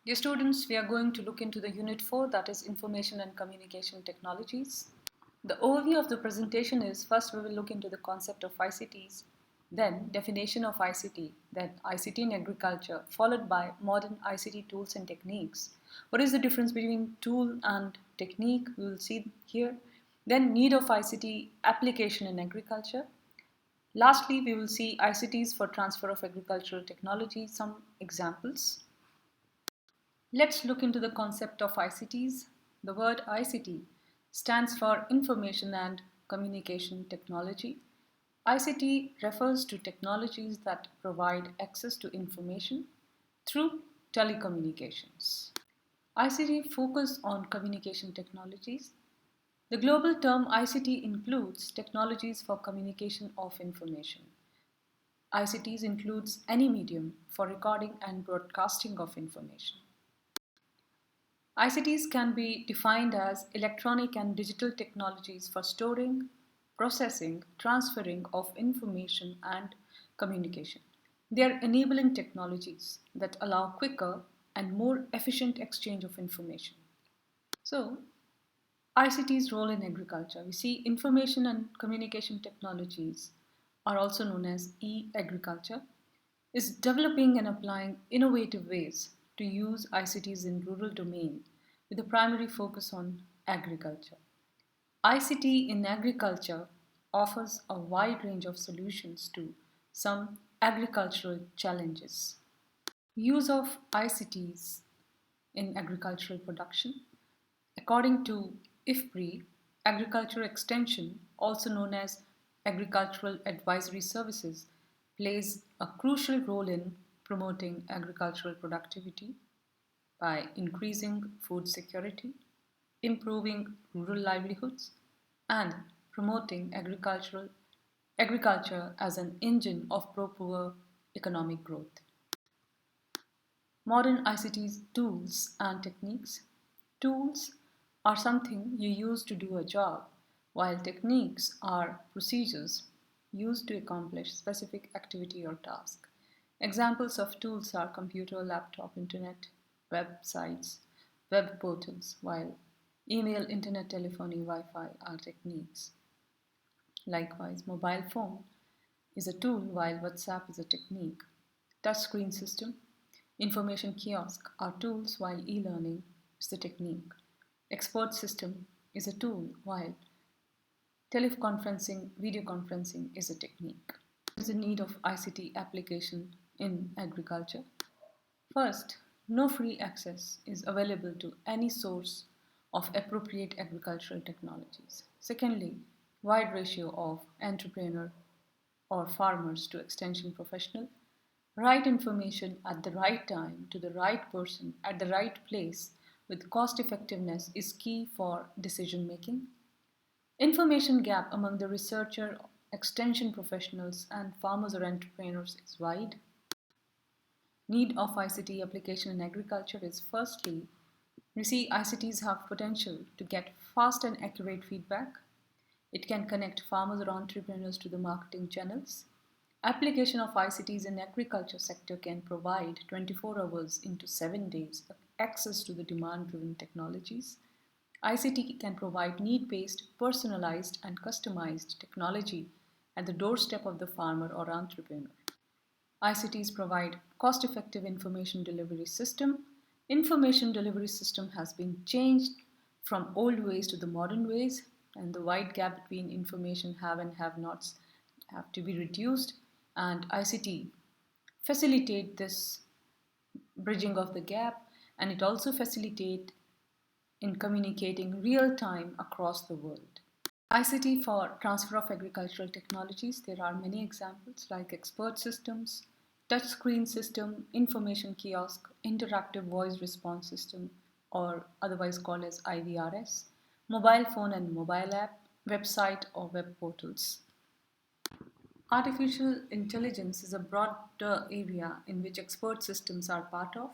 Dear students, we are going to look into the Unit 4, that is Information and Communication Technologies. The overview of the presentation is, first we will look into the concept of ICTs, then definition of ICT, then ICT in agriculture, followed by modern ICT tools and techniques. What is the difference between tool and technique? We will see here. Then need of ICT application in agriculture. Lastly, we will see ICTs for transfer of agricultural technology, some examples. Let's look into the concept of ICTs. The word ICT stands for Information and Communication Technology. ICT refers to technologies that provide access to information through telecommunications. ICT focuses on communication technologies. The global term ICT includes technologies for communication of information. ICTs includes any medium for recording and broadcasting of information. ICTs can be defined as electronic and digital technologies for storing, processing, transferring of information and communication. They are enabling technologies that allow quicker and more efficient exchange of information. So, ICT's role in agriculture. We see information and communication technologies are also known as e-agriculture, is developing and applying innovative ways to use ICTs in rural domain with a primary focus on agriculture. ICT in agriculture offers a wide range of solutions to some agricultural challenges. Use of ICTs in agricultural production. According to IFPRI, agriculture extension, also known as agricultural advisory services, plays a crucial role in promoting agricultural productivity by increasing food security, improving rural livelihoods, and promoting agriculture as an engine of pro-poor economic growth. Modern ICT tools and techniques. Tools are something you use to do a job, while techniques are procedures used to accomplish specific activity or task. Examples of tools are computer, laptop, internet, websites, web portals, while email, internet, telephony, Wi-Fi are techniques. Likewise, mobile phone is a tool while WhatsApp is a technique. Touchscreen system, information kiosk are tools while e-learning is the technique. Expert system is a tool while teleconferencing, video conferencing is a technique. There is a need of ICT application in agriculture. First, no free access is available to any source of appropriate agricultural technologies. Secondly, wide ratio of entrepreneur or farmers to extension professional. Right information at the right time to the right person at the right place with cost effectiveness is key for decision making. Information gap among the researcher, extension professionals, and farmers or entrepreneurs is wide. Need of ICT application in agriculture is firstly, we see ICTs have potential to get fast and accurate feedback. It can connect farmers or entrepreneurs to the marketing channels. Application of ICTs in agriculture sector can provide 24 hours into 7 days access to the demand-driven technologies. ICT can provide need-based, personalized and customized technology at the doorstep of the farmer or entrepreneur. ICTs provide cost-effective information delivery system. Information delivery system has been changed from old ways to the modern ways, and the wide gap between information have and have nots have to be reduced, and ICT facilitate this bridging of the gap, and it also facilitate in communicating real time across the world. ICT for transfer of agricultural technologies, there are many examples like expert systems, touchscreen system, information kiosk, interactive voice response system, or otherwise called as IVRS, mobile phone and mobile app, website or web portals. Artificial intelligence is a broader area in which expert systems are part of.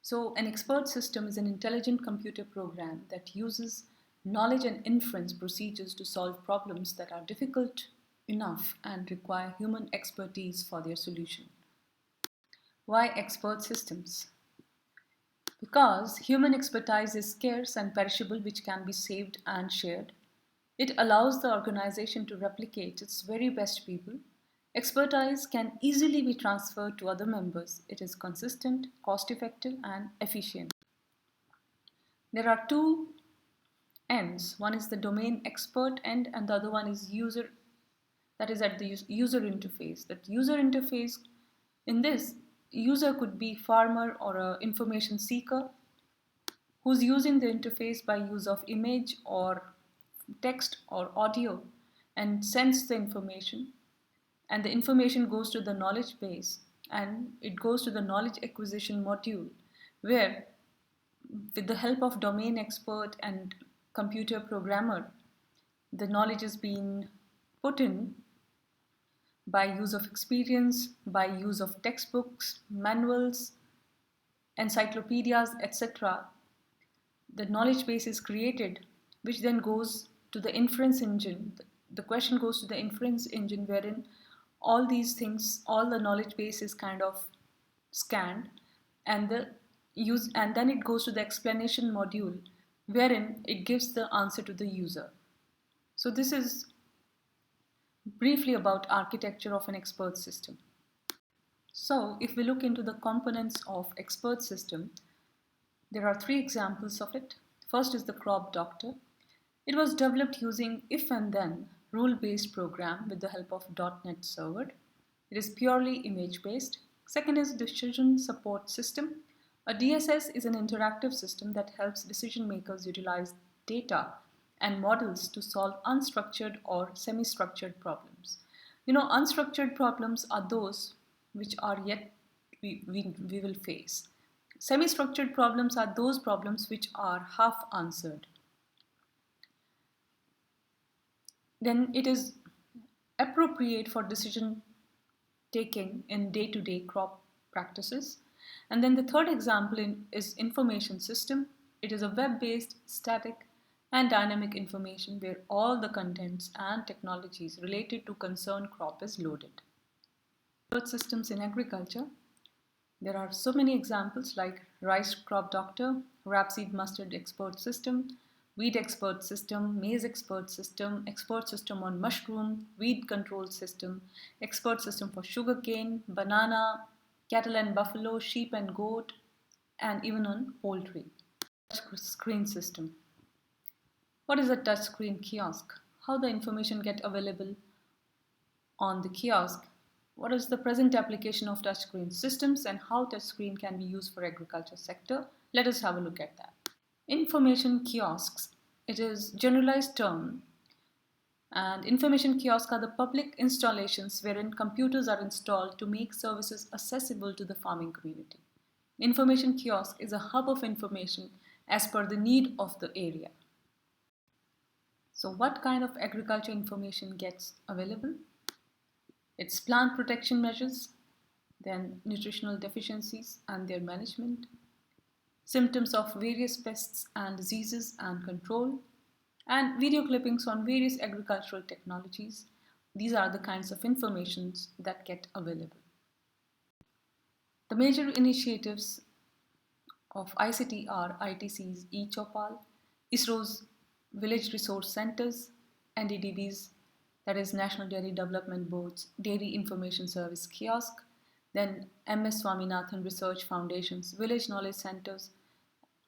So, an expert system is an intelligent computer program that uses knowledge and inference procedures to solve problems that are difficult enough and require human expertise for their solution. Why expert systems? Because human expertise is scarce and perishable, which can be saved and shared. It allows the organization to replicate its very best people. Expertise can easily be transferred to other members. It is consistent, cost effective, and efficient. There are two ends. One is the domain expert end, and the other one is user, that is at the user interface. That user interface, in this, user could be farmer or a information seeker who's using the interface by use of image or text or audio and sends the information, and the information goes to the knowledge base and it goes to the knowledge acquisition module where, with the help of domain expert and computer programmer, the knowledge is being put in by use of experience, by use of textbooks, manuals, encyclopedias, etc. The knowledge base is created, which then goes to the inference engine. The question goes to the inference engine, wherein all these things, all the knowledge base is kind of scanned, and and then it goes to the explanation module, wherein it gives the answer to the user. So this is briefly about architecture of an expert system. So if we look into the components of expert system, there are three examples of it. First is the crop doctor. It was developed using if and then rule-based program with the help of .NET Server. It is purely image-based. Second is decision support system. A DSS is an interactive system that helps decision makers utilize data and models to solve unstructured or semi-structured problems. Unstructured problems are those which are yet we will face. Semi-structured problems are those problems which are half answered. Then it is appropriate for decision taking in day-to-day crop practices. And then the third example is information system. It is a web-based, static, and dynamic information where all the contents and technologies related to concerned crop is loaded. Expert systems in agriculture. There are so many examples like rice crop doctor, rapeseed mustard expert system, wheat expert system, maize expert system on mushroom, weed control system, expert system for sugarcane, banana, cattle and buffalo, sheep and goat, and even on poultry. Touch screen system. What is a touch screen kiosk? How the information get available on the kiosk? What is the present application of touchscreen systems and how touchscreen can be used for agriculture sector? Let us have a look at that. Information kiosks. It is generalized term, and information kiosks are the public installations wherein computers are installed to make services accessible to the farming community. Information kiosk is a hub of information as per the need of the area. So what kind of agriculture information gets available? It's plant protection measures, then nutritional deficiencies and their management, symptoms of various pests and diseases and control, and video clippings on various agricultural technologies. These are the kinds of informations that get available. The major initiatives of ICT are ITC's eChopal, ISRO's Village Resource Centers, NDDB's, that is National Dairy Development Board's Dairy Information Service Kiosk, then MS Swaminathan Research Foundation's Village Knowledge Centers,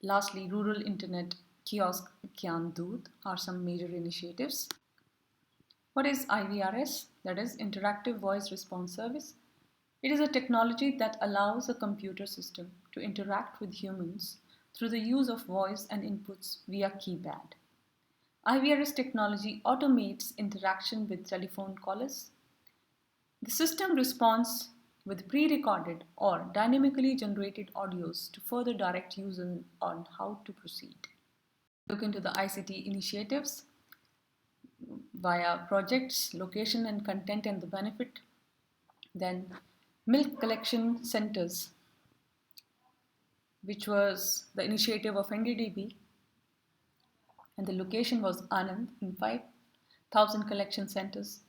lastly Rural Internet Kiosk Gyan Doot are some major initiatives. What is IVRS? That is Interactive Voice Response Service. It is a technology that allows a computer system to interact with humans through the use of voice and inputs via keypad. IVRS technology automates interaction with telephone callers. The system responds with pre-recorded or dynamically generated audios to further direct users on how to proceed. Look into the ICT initiatives via projects, location and content and the benefit. Then milk collection centers, which was the initiative of NDDB, and the location was Anand in 5,000 collection centers,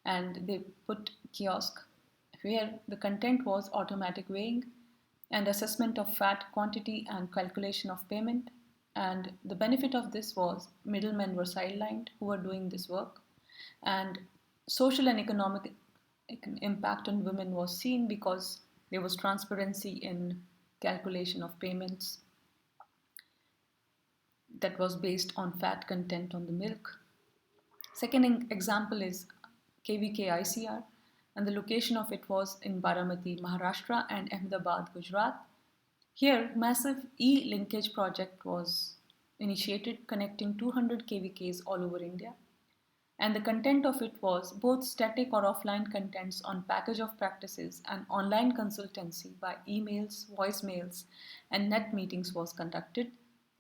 and they put kiosk where the content was automatic weighing, and assessment of fat quantity and calculation of payment. And the benefit of this was middlemen were sidelined who were doing this work, and social and economic impact on women was seen because there was transparency in calculation of payments that was based on fat content on the milk. Second example is KVK ICR, and the location of it was in Baramati, Maharashtra, and Ahmedabad, Gujarat. Here, massive e-linkage project was initiated connecting 200 KVKs all over India. And the content of it was both static or offline contents on package of practices and online consultancy by emails, voicemails, and net meetings was conducted.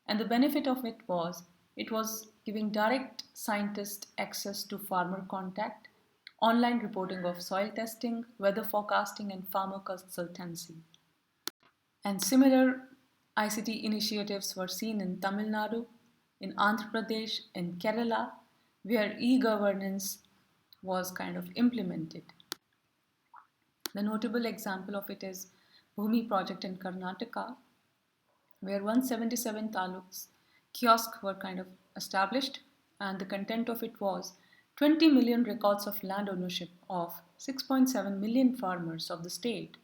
And the benefit of it was giving direct scientist access to farmer contact, online reporting of soil testing, weather forecasting, and farmer consultancy. And similar ICT initiatives were seen in Tamil Nadu, in Andhra Pradesh, in Kerala, where e-governance was kind of implemented. The notable example of it is Bhumi project in Karnataka, where 177 taluks kiosks were kind of established, and the content of it was 20 million records of land ownership of 6.7 million farmers of the state,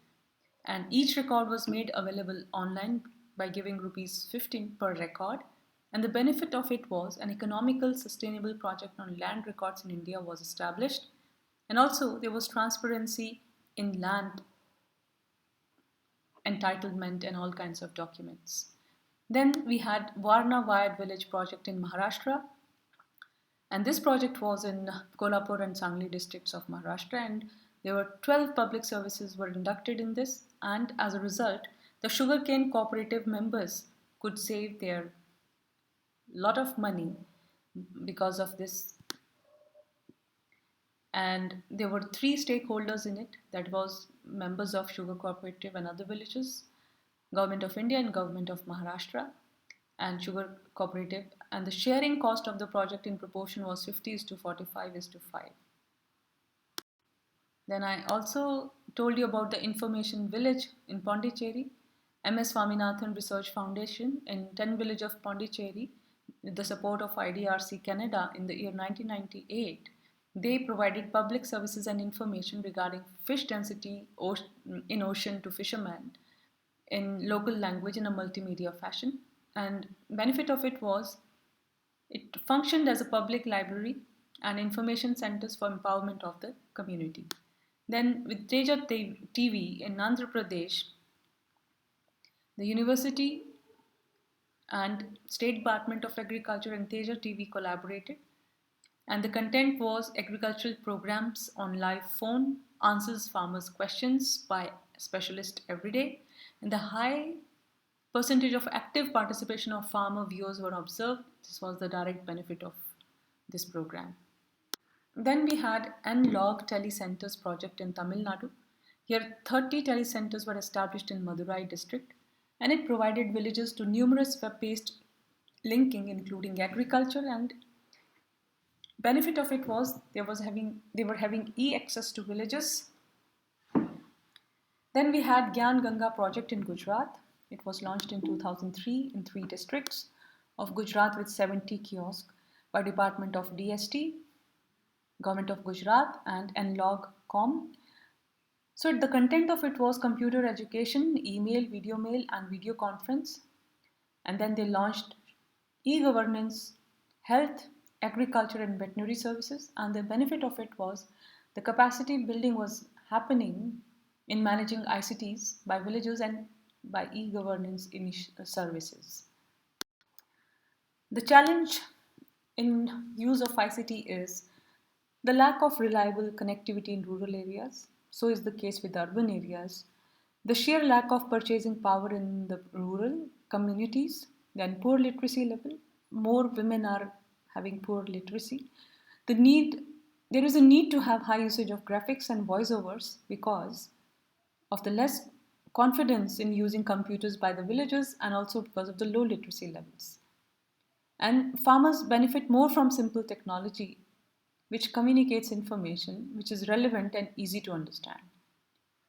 and each record was made available online by giving rupees 15 per record. And the benefit of it was an economical sustainable project on land records in India was established, and also there was transparency in land entitlement and all kinds of documents. Then we had Varna Wired Village project in Maharashtra, and this project was in Kolhapur and Sangli districts of Maharashtra, and there were 12 public services were inducted in this, and as a result, the sugarcane cooperative members could save their lot of money because of this. And there were three stakeholders in it, that was members of sugar cooperative and other villages, Government of India and Government of Maharashtra, and sugar cooperative, and the sharing cost of the project in proportion was 50:45:5. Then I also told you about the information village in Pondicherry, MS Swaminathan Research Foundation in 10 village of Pondicherry with the support of IDRC Canada in the year 1998. They provided public services and information regarding fish density in ocean to fishermen in local language in a multimedia fashion. And benefit of it was it functioned as a public library and information centers for empowerment of the community. Then with Teja TV in Andhra Pradesh, the university and State Department of Agriculture and Teja TV collaborated, and the content was agricultural programs on live phone, answers farmers' questions by specialists every day, and the high percentage of active participation of farmer viewers were observed. This was the direct benefit of this program. Then we had NLOG Telecenters project in Tamil Nadu. Here 30 telecenters were established in Madurai district, and it provided villages to numerous web-based linking including agriculture, and benefit of it was they were having e-access to villages. Then we had Gyan Ganga project in Gujarat. It was launched in 2003 in 3 districts of Gujarat with 70 kiosks by Department of DST, Government of Gujarat, and NLOG.com. So the content of it was computer education, email, video mail, and video conference. And then they launched e-governance, health, agriculture, and veterinary services. And the benefit of it was the capacity building was happening in managing ICTs by villagers and by e-governance services. The challenge in use of ICT is the lack of reliable connectivity in rural areas. So is the case with urban areas. The sheer lack of purchasing power in the rural communities, then poor literacy level. More women are having poor literacy. There is a need to have high usage of graphics and voiceovers because of the less confidence in using computers by the villagers and also because of the low literacy levels. And farmers benefit more from simple technology which communicates information which is relevant and easy to understand.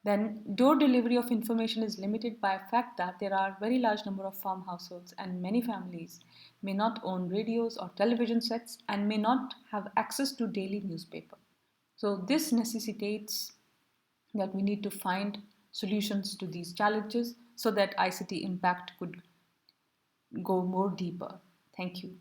Then door delivery of information is limited by the fact that there are very large number of farm households and many families may not own radios or television sets and may not have access to daily newspaper. So this necessitates that we need to find solutions to these challenges so that ICT impact could go more deeper. Thank you.